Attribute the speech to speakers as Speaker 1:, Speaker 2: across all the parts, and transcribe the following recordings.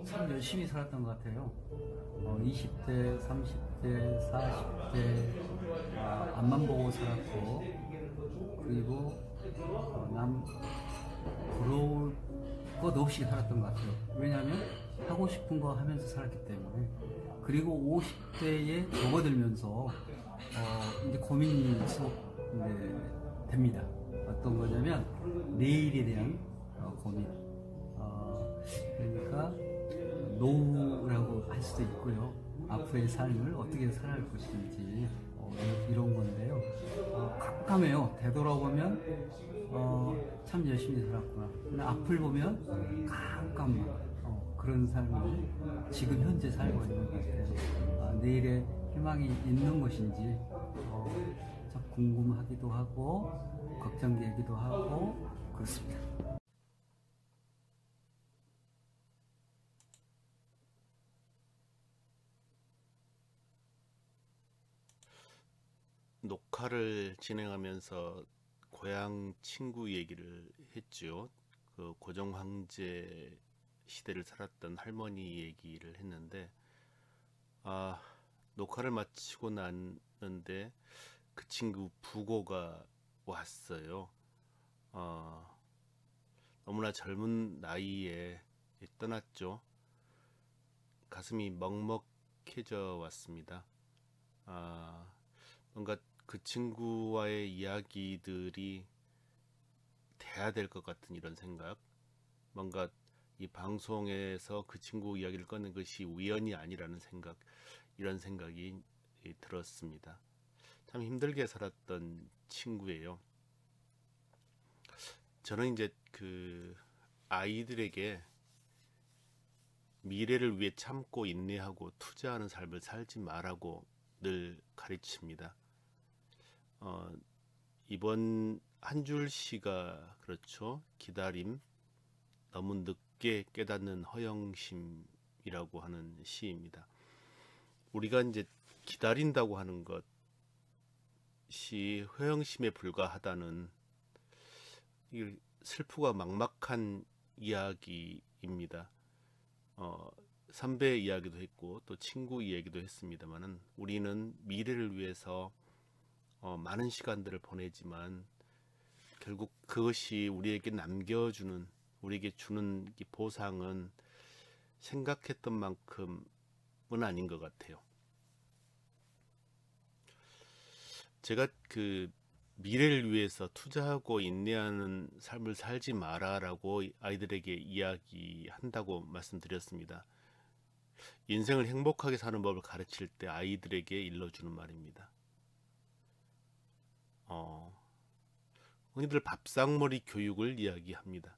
Speaker 1: 참 열심히 살았던 것 같아요. 20대, 30대, 40대 앞만 보고 살았고, 그리고 남 부러울 것 없이 살았던 것 같아요. 왜냐하면 하고 싶은 거 하면서 살았기 때문에. 그리고 50대에 접어들면서 이제 고민이 이제 됩니다. 어떤 거냐면 내일에 대한 고민. 그러니까 노후라고 할 수도 있고요. 앞으로의 삶을 어떻게 살아갈 것인지 이런 건데요. 깜깜해요. 되돌아보면 참 열심히 살았구나. 근데 앞을 보면 깜깜한 그런 삶을 지금 현재 살고 있는 것 같아요. 내일에 희망이 있는 것인지 참 궁금하기도 하고 걱정되기도 하고 그렇습니다.
Speaker 2: 녹화를 진행하면서 고향 친구 얘기를 했죠. 그 고종 황제 시대를 살았던 할머니 얘기를 했는데, 녹화를 마치고 났는데 그 친구 부고가 왔어요. 너무나 젊은 나이에 떠났죠. 가슴이 먹먹해져 왔습니다. 뭔가 그 친구와의 이야기들이 돼야 될 것 같은 이런 생각, 뭔가 이 방송에서 그 친구 이야기를 꺼낸 것이 우연이 아니라는 생각, 이런 생각이 들었습니다. 참 힘들게 살았던 친구예요. 저는 이제 그 아이들에게 미래를 위해 참고 인내하고 투자하는 삶을 살지 말라고 늘 가르칩니다. 이번 한 줄 시가 그렇죠. 기다림, 너무 늦게 깨닫는 허영심이라고 하는 시입니다. 우리가 이제 기다린다고 하는 것이 허영심에 불과하다는 슬프고 막막한 이야기입니다. 선배 이야기도 했고 또 친구 이야기도 했습니다만은 우리는 미래를 위해서 많은 시간들을 보내지만 결국 그것이 우리에게 남겨주는, 우리에게 주는 이 보상은 생각했던 만큼은 아닌 것 같아요. 제가 그 미래를 위해서 투자하고 인내하는 삶을 살지 마라라고 아이들에게 이야기한다고 말씀드렸습니다. 인생을 행복하게 사는 법을 가르칠 때 아이들에게 일러주는 말입니다. 흔히들 밥상머리 교육을 이야기합니다.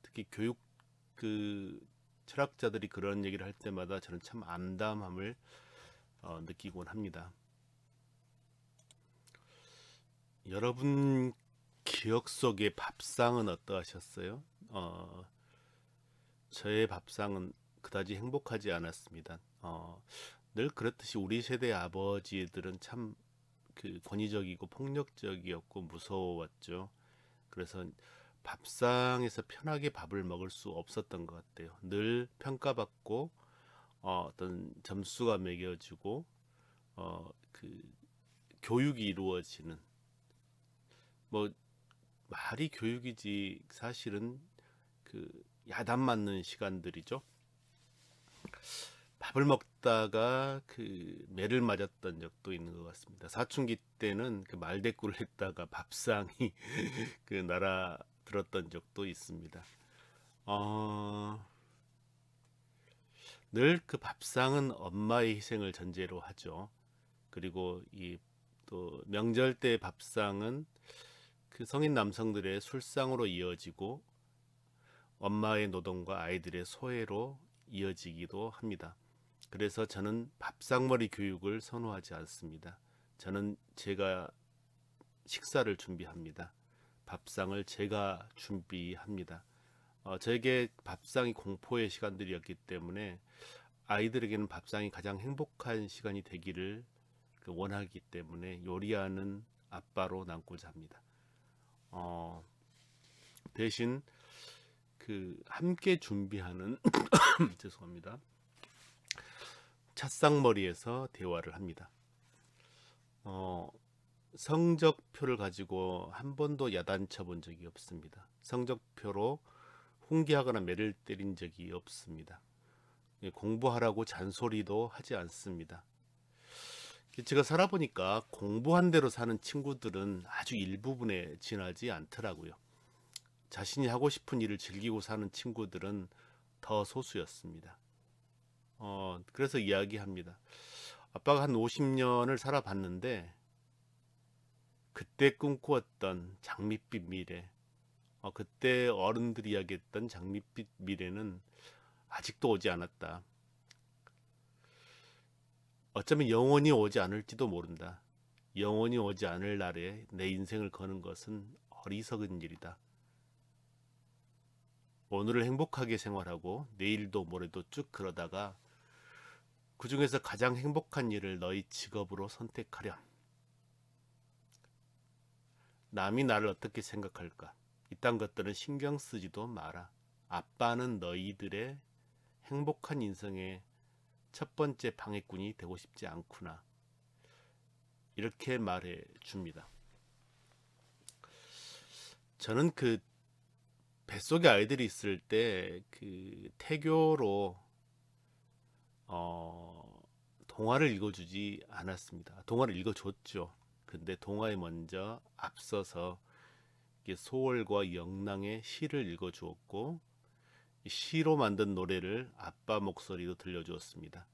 Speaker 2: 특히 교육 철학자들이 그런 얘기를 할 때마다 저는 참 암담함을 느끼곤 합니다. 여러분 기억 속의 밥상은 어떠하셨어요? 저의 밥상은 그다지 행복하지 않았습니다. 늘 그렇듯이 우리 세대 아버지들은 참 그 권위적이고 폭력적이었고 무서웠죠. 그래서 밥상에서 편하게 밥을 먹을 수 없었던 것 같아요. 늘 평가받고 어떤 점수가 매겨지고 그 교육이 이루어지는, 뭐 말이 교육이지 사실은 그 야단 맞는 시간들이죠. 밥을 먹다가 그 매를 맞았던 적도 있는 것 같습니다. 사춘기 때는 그 말대꾸를 했다가 밥상이 그 날아들었던 적도 있습니다. 늘 그 밥상은 엄마의 희생을 전제로 하죠. 그리고 이 또 명절 때 밥상은 그 성인 남성들의 술상으로 이어지고 엄마의 노동과 아이들의 소외로 이어지기도 합니다. 그래서 저는 밥상머리 교육을 선호하지 않습니다. 저는 제가 식사를 준비합니다. 밥상을 제가 준비합니다. 저에게 밥상이 공포의 시간들이었기 때문에 아이들에게는 밥상이 가장 행복한 시간이 되기를 원하기 때문에 요리하는 아빠로 남고자 합니다. 대신 그 함께 준비하는 죄송합니다. 찻상머리에서 대화를 합니다. 성적표를 가지고 한 번도 야단쳐 본 적이 없습니다. 성적표로 훈계하거나 매를 때린 적이 없습니다. 공부하라고 잔소리도 하지 않습니다. 제가 살아보니까 공부한 대로 사는 친구들은 아주 일부분에 지나지 않더라고요. 자신이 하고 싶은 일을 즐기고 사는 친구들은 더 소수였습니다. 그래서 이야기합니다. 아빠가 한 50년을 살아봤는데 그때 꿈꾸었던 장밋빛 미래, 그때 어른들이 이야기했던 장밋빛 미래는 아직도 오지 않았다. 어쩌면 영원히 오지 않을지도 모른다. 영원히 오지 않을 날에 내 인생을 거는 것은 어리석은 일이다. 오늘을 행복하게 생활하고 내일도 모레도 쭉 그러다가 그 중에서 가장 행복한 일을 너희 직업으로 선택하렴. 남이 나를 어떻게 생각할까? 이딴 것들은 신경 쓰지도 마라. 아빠는 너희들의 행복한 인생의 첫 번째 방해꾼이 되고 싶지 않구나. 이렇게 말해 줍니다. 저는 그 뱃속에 아이들이 있을 때 그 태교로 동화를 읽어주지 않았습니다. 동화를 읽어줬죠. 근데 동화에 먼저 앞서서 소월과 영랑의 시를 읽어주었고 시로 만든 노래를 아빠 목소리로 들려주었습니다.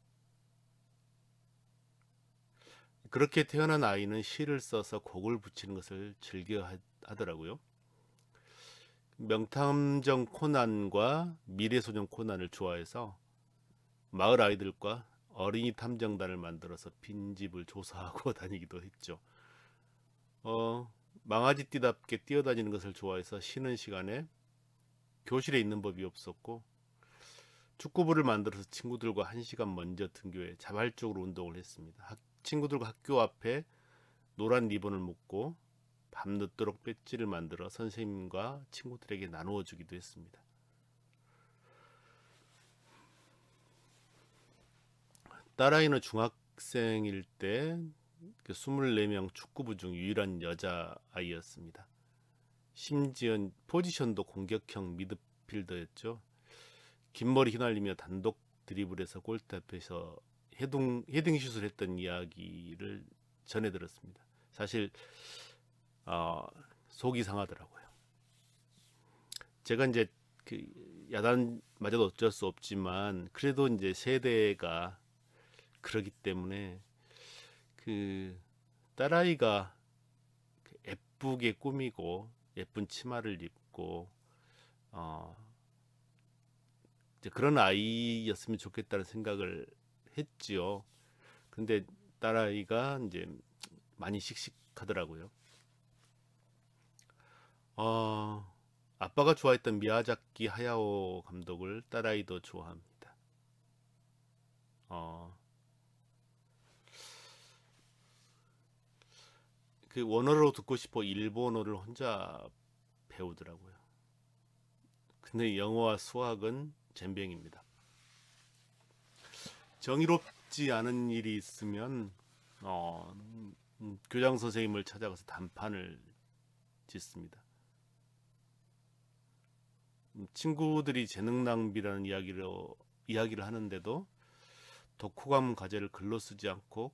Speaker 2: 그렇게 태어난 아이는 시를 써서 곡을 붙이는 것을 즐겨 하더라고요. 명탐정 코난과 미래소년 코난을 좋아해서 마을 아이들과 어린이 탐정단을 만들어서 빈집을 조사하고 다니기도 했죠. 망아지띠답게 뛰어다니는 것을 좋아해서 쉬는 시간에 교실에 있는 법이 없었고 축구부를 만들어서 친구들과 1시간 먼저 등교해 자발적으로 운동을 했습니다. 친구들과 학교 앞에 노란 리본을 묶고 밤늦도록 배지를 만들어 선생님과 친구들에게 나누어 주기도 했습니다. 딸아이는 중학생일 때 24명 축구부 중 유일한 여자아이였습니다. 심지어 포지션도 공격형 미드필더였죠. 긴 머리 휘날리며 단독 드리블해서 골대 앞에서 헤딩슛을 했던 이야기를 전해 들었습니다. 사실 속이 상하더라고요. 제가 이제 그 야단 맞아도 어쩔 수 없지만 그래도 이제 세대가 그러기 때문에 그 딸아이가 예쁘게 꾸미고 예쁜 치마를 입고 이제 그런 아이였으면 좋겠다는 생각을 했지요. 근데 딸아이가 이제 많이 씩씩하더라고요. 아빠가 좋아했던 미야자키 하야오 감독을 딸아이도 좋아합니다. 그 원어로 듣고 싶어 일본어를 혼자 배우더라고요. 근데 영어와 수학은 젬병입니다. 정의롭지 않은 일이 있으면 교장 선생님을 찾아가서 단판을 짓습니다. 친구들이 재능 낭비라는 이야기를 하는데도 독후감 과제를 글로 쓰지 않고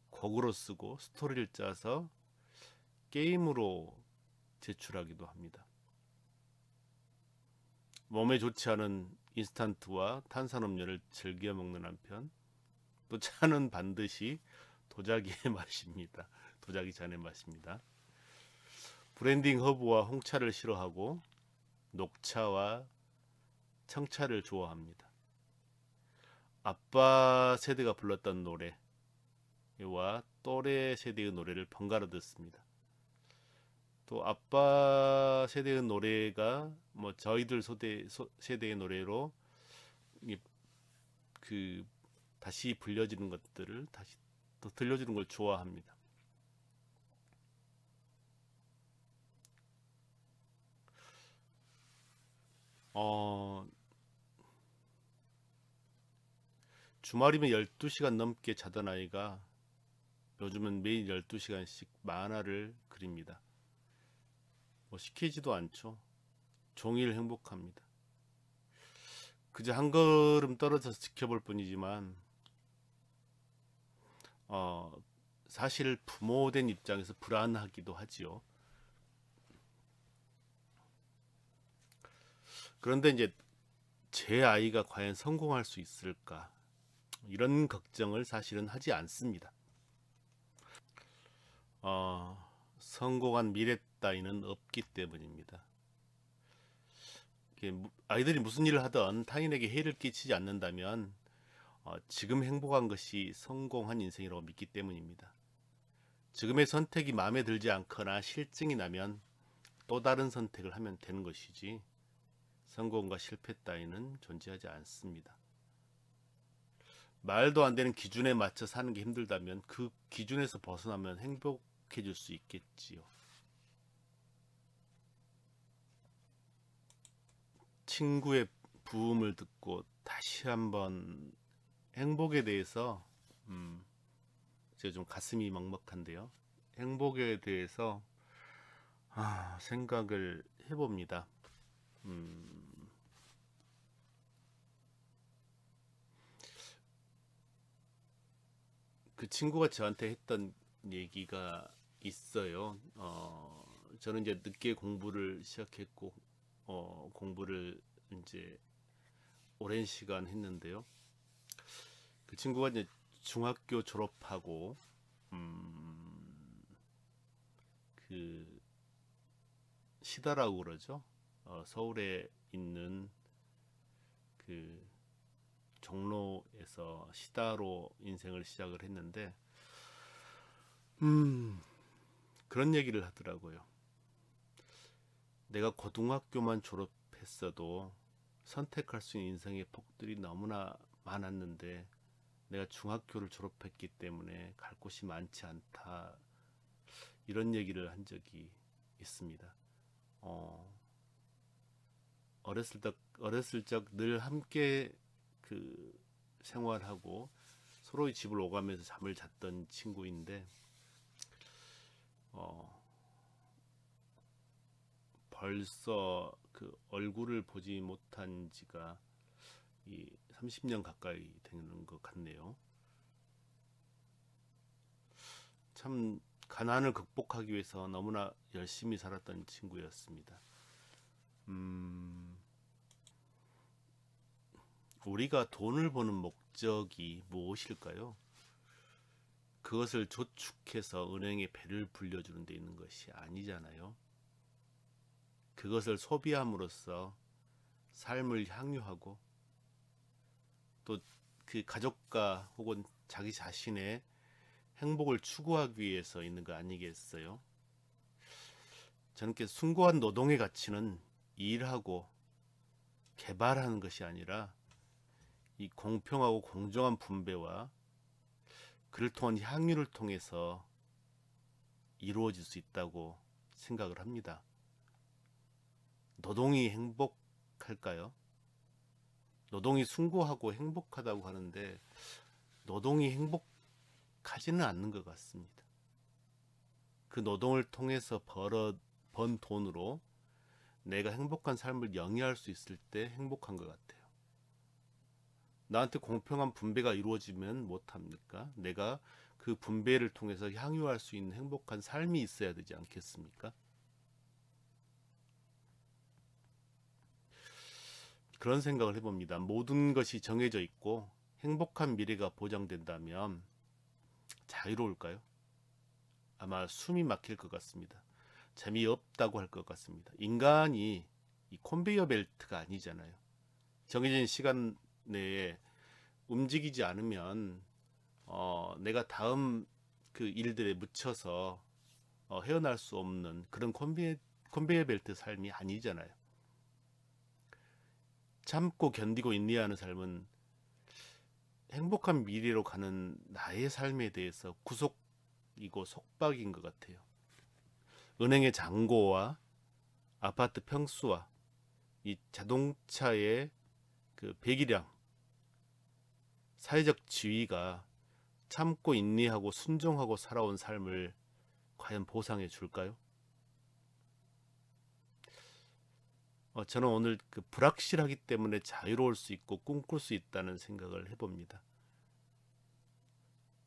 Speaker 2: 곡으로 쓰고 스토리를 짜서 게임으로 제출하기도 합니다. 몸에 좋지 않은 인스턴트와 탄산음료를 즐겨 먹는 한편 또 차는 반드시 도자기의 맛입니다. 도자기 잔의 맛입니다. 브랜딩 허브와 홍차를 싫어하고 녹차와 청차를 좋아합니다. 아빠 세대가 불렀던 노래와 또래 세대의 노래를 번갈아 듣습니다. 또 아빠 세대의 노래가 뭐 저희들 세대의 노래로 그 다시 불려지는 것들을 다시 또 들려주는 걸 좋아합니다. 어, 주말이면 12시간 넘게 자던 아이가 요즘은 매일 12시간씩 만화를 그립니다. 뭐 시키지도 않죠. 종일 행복합니다. 그저 한 걸음 떨어져서 지켜볼 뿐이지만 어, 사실 부모된 입장에서 불안하기도 하지요. 그런데 이제 제 아이가 과연 성공할 수 있을까? 이런 걱정을 사실은 하지 않습니다. 성공한 미래 따위는 없기 때문입니다. 아이들이 무슨 일을 하든 타인에게 해를 끼치지 않는다면 지금 행복한 것이 성공한 인생이라고 믿기 때문입니다. 지금의 선택이 마음에 들지 않거나 실증이 나면 또 다른 선택을 하면 되는 것이지 성공과 실패 따위는 존재하지 않습니다. 말도 안 되는 기준에 맞춰 사는 게 힘들다면 그 기준에서 벗어나면 행복해질 수 있겠지요. 친구의 부음을 듣고 다시 한번 행복에 대해서 제가 좀 가슴이 먹먹한데요. 행복에 대해서 생각을 해봅니다. 그 친구가 저한테 했던 얘기가 있어요. 저는 이제 늦게 공부를 시작했고 공부를 이제 오랜 시간 했는데요. 그 친구가 이제 중학교 졸업하고 그 시다라고 그러죠. 서울에 있는 그 종로에서 시다로 인생을 시작을 했는데 그런 얘기를 하더라고요. 내가 고등학교만 졸업했어도 선택할 수 있는 인생의 폭들이 너무나 많았는데 내가 중학교를 졸업했기 때문에 갈 곳이 많지 않다. 이런 얘기를 한 적이 있습니다. 어렸을 적 늘 함께 그 생활하고 서로의 집을 오가면서 잠을 잤던 친구인데 벌써 그 얼굴을 보지 못한 지가 이 30년 가까이 되는 것 같네요. 참 가난을 극복하기 위해서 너무나 열심히 살았던 친구였습니다. 우리가 돈을 버는 목적이 무엇일까요? 그것을 저축해서 은행에 배를 불려주는 데 있는 것이 아니잖아요. 그것을 소비함으로써 삶을 향유하고 또 그 가족과 혹은 자기 자신의 행복을 추구하기 위해서 있는 거 아니겠어요? 저는 숭고한 노동의 가치는 일하고 개발하는 것이 아니라 이 공평하고 공정한 분배와 그를 통한 향유를 통해서 이루어질 수 있다고 생각을 합니다. 노동이 행복할까요? 노동이 숭고하고 행복하다고 하는데 노동이 행복하지는 않는 것 같습니다. 그 노동을 통해서 번 돈으로 내가 행복한 삶을 영위할 수 있을 때 행복한 것 같아요. 나한테 공평한 분배가 이루어지면 못합니까? 내가 그 분배를 통해서 향유할 수 있는 행복한 삶이 있어야 되지 않겠습니까? 그런 생각을 해봅니다. 모든 것이 정해져 있고 행복한 미래가 보장된다면 자유로울까요? 아마 숨이 막힐 것 같습니다. 재미없다고 할 것 같습니다. 인간이 이 컨베이어 벨트가 아니잖아요. 정해진 시간 내에 움직이지 않으면 내가 다음 그 일들에 묻혀서 헤어날 수 없는 그런 컨베이어 벨트 삶이 아니잖아요. 참고 견디고 인내하는 삶은 행복한 미래로 가는 나의 삶에 대해서 구속이고 속박인 것 같아요. 은행의 잔고와 아파트 평수와 이 자동차의 그 배기량, 사회적 지위가 참고 인내하고 순종하고 살아온 삶을 과연 보상해 줄까요? 저는 오늘 그 불확실하기 때문에 자유로울 수 있고 꿈꿀 수 있다는 생각을 해봅니다.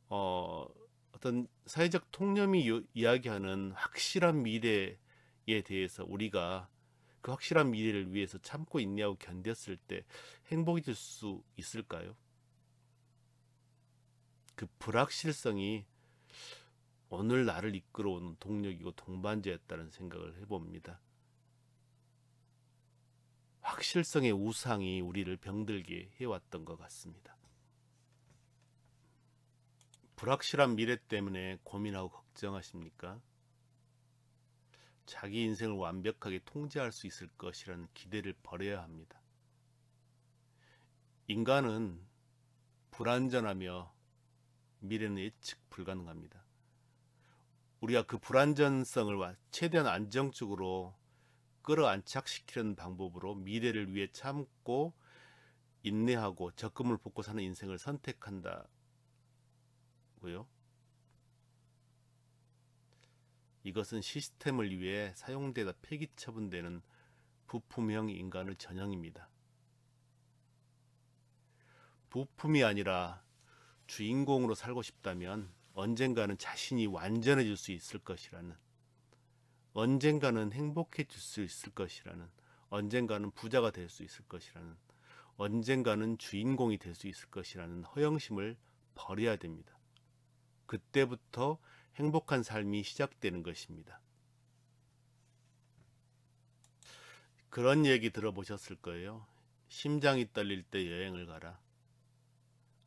Speaker 2: 어떤 사회적 통념이 이야기하는 확실한 미래에 대해서 우리가 그 확실한 미래를 위해서 참고 인내하고 견뎠을 때 행복이 될 수 있을까요? 그 불확실성이 오늘 나를 이끌어오는 동력이고 동반자였다는 생각을 해봅니다. 확실성의 우상이 우리를 병들게 해왔던 것 같습니다. 불확실한 미래 때문에 고민하고 걱정하십니까? 자기 인생을 완벽하게 통제할 수 있을 것이라는 기대를 버려야 합니다. 인간은 불완전하며 미래는 예측 불가능합니다. 우리가 그 불안전성을 최대한 안정적으로 끌어안착시키는 방법으로 미래를 위해 참고 인내하고 적금을 붓고 사는 인생을 선택한다고요. 이것은 시스템을 위해 사용되다 폐기 처분되는 부품형 인간의 전형입니다. 부품이 아니라 주인공으로 살고 싶다면 언젠가는 자신이 완전해질 수 있을 것이라는, 언젠가는 행복해질 수 있을 것이라는, 언젠가는 부자가 될 수 있을 것이라는, 언젠가는 주인공이 될 수 있을 것이라는 허영심을 버려야 됩니다. 그때부터 행복한 삶이 시작되는 것입니다. 그런 얘기 들어보셨을 거예요. 심장이 떨릴 때 여행을 가라.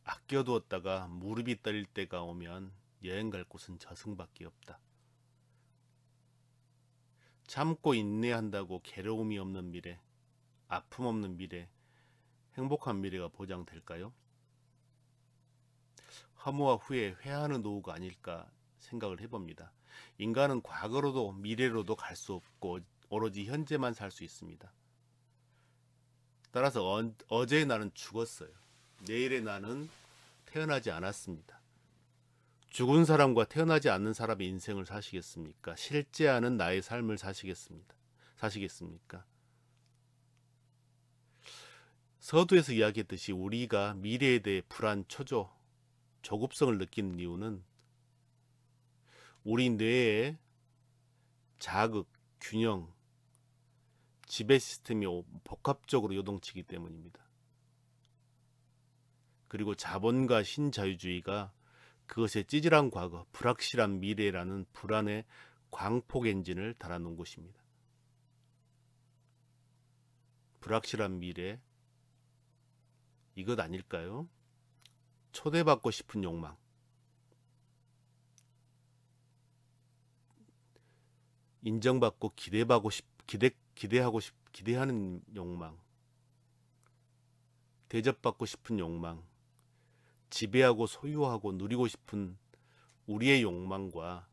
Speaker 2: 아껴두었다가 무릎이 떨릴 때가 오면 여행 갈 곳은 저승밖에 없다. 참고 인내한다고 괴로움이 없는 미래, 아픔 없는 미래, 행복한 미래가 보장될까요? 허무와 후회, 회하는 노후가 아닐까 생각을 해봅니다. 인간은 과거로도 미래로도 갈 수 없고 오로지 현재만 살 수 있습니다. 따라서 어제의 나는 죽었어요. 내일의 나는 태어나지 않았습니다. 죽은 사람과 태어나지 않는 사람의 인생을 사시겠습니까? 실제하는 나의 삶을 사시겠습니까? 서두에서 이야기했듯이 우리가 미래에 대해 불안, 초조, 조급성을 느끼는 이유는 우리 뇌의 자극, 균형, 지배 시스템이 복합적으로 요동치기 때문입니다. 그리고 자본과 신자유주의가 그것의 찌질한 과거, 불확실한 미래라는 불안의 광폭 엔진을 달아놓은 곳입니다. 불확실한 미래, 이것 아닐까요? 초대받고 싶은 욕망, 인정받고 기대하는 욕망, 대접받고 싶은 욕망, 지배하고 소유하고 누리고 싶은 우리의 욕망과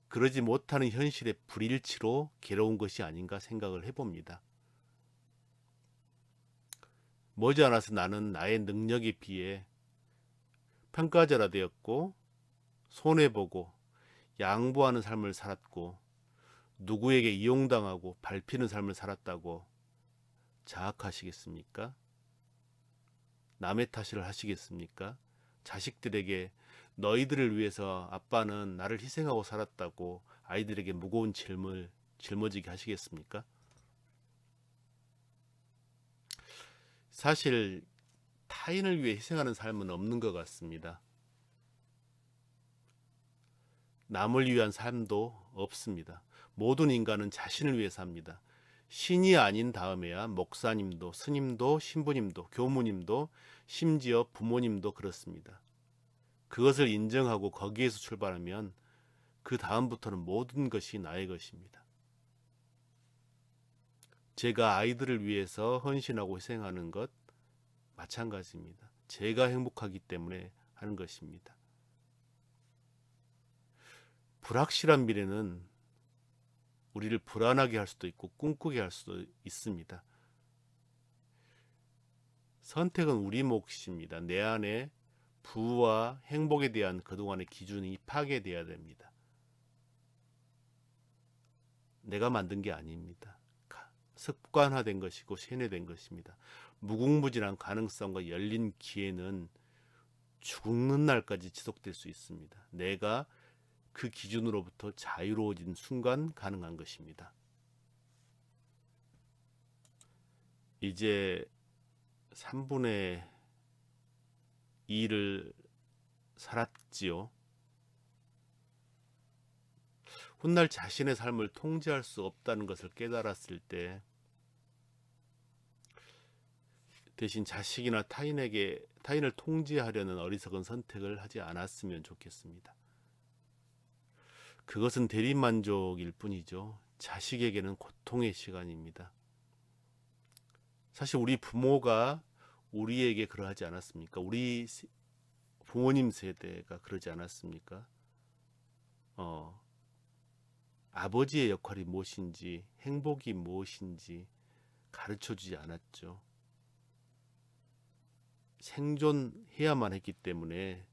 Speaker 2: 그러지 못하는 현실의 불일치로 괴로운 것이 아닌가 생각을 해봅니다. 머지않아서 나는 나의 능력에 비해 평가절하되었고 손해보고 양보하는 삶을 살았고 누구에게 이용당하고 밟히는 삶을 살았다고 자학하시겠습니까? 남의 탓을 하시겠습니까? 자식들에게 너희들을 위해서 아빠는 나를 희생하고 살았다고 아이들에게 무거운 짐을 짊어지게 하시겠습니까? 사실 타인을 위해 희생하는 삶은 없는 것 같습니다. 남을 위한 삶도 없습니다. 모든 인간은 자신을 위해 삽니다. 신이 아닌 다음에야 목사님도 스님도 신부님도 교무님도 심지어 부모님도 그렇습니다. 그것을 인정하고 거기에서 출발하면 그 다음부터는 모든 것이 나의 것입니다. 제가 아이들을 위해서 헌신하고 희생하는 것 마찬가지입니다. 제가 행복하기 때문에 하는 것입니다. 불확실한 미래는 우리를 불안하게 할 수도 있고 꿈꾸게 할 수도 있습니다. 선택은 우리 몫입니다. 내 안에 부와 행복에 대한 그동안의 기준이 파괴돼야 됩니다. 내가 만든 게 아닙니다. 습관화된 것이고 세뇌된 것입니다. 무궁무진한 가능성과 열린 기회는 죽는 날까지 지속될 수 있습니다. 내가 그 기준으로부터 자유로워진 순간 가능한 것입니다. 이제 3분의 2를 살았지요. 훗날 자신의 삶을 통제할 수 없다는 것을 깨달았을 때 대신 자식이나 타인을 통제하려는 어리석은 선택을 하지 않았으면 좋겠습니다. 그것은 대리만족일 뿐이죠. 자식에게는 고통의 시간입니다. 사실 우리 부모가 우리에게 그러하지 않았습니까? 우리 부모님 세대가 그러지 않았습니까? 아버지의 역할이 무엇인지, 행복이 무엇인지 가르쳐주지 않았죠. 생존해야만 했기 때문에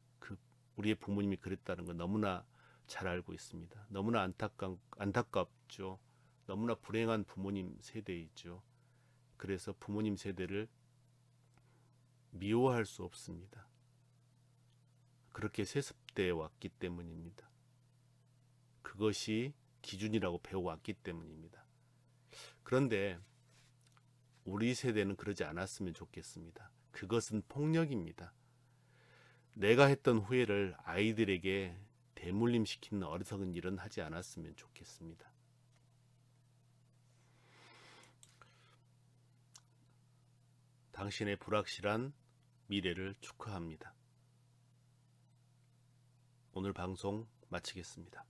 Speaker 2: 우리의 부모님이 그랬다는 건 너무나 잘 알고 있습니다. 너무나 안타깝죠. 너무나 불행한 부모님 세대이죠. 그래서 부모님 세대를 미워할 수 없습니다. 그렇게 세습되어 왔기 때문입니다. 그것이 기준이라고 배워왔기 때문입니다. 그런데 우리 세대는 그러지 않았으면 좋겠습니다. 그것은 폭력입니다. 내가 했던 후회를 아이들에게 대물림시키는 어리석은 일은 하지 않았으면 좋겠습니다. 당신의 불확실한 미래를 축하합니다. 오늘 방송 마치겠습니다.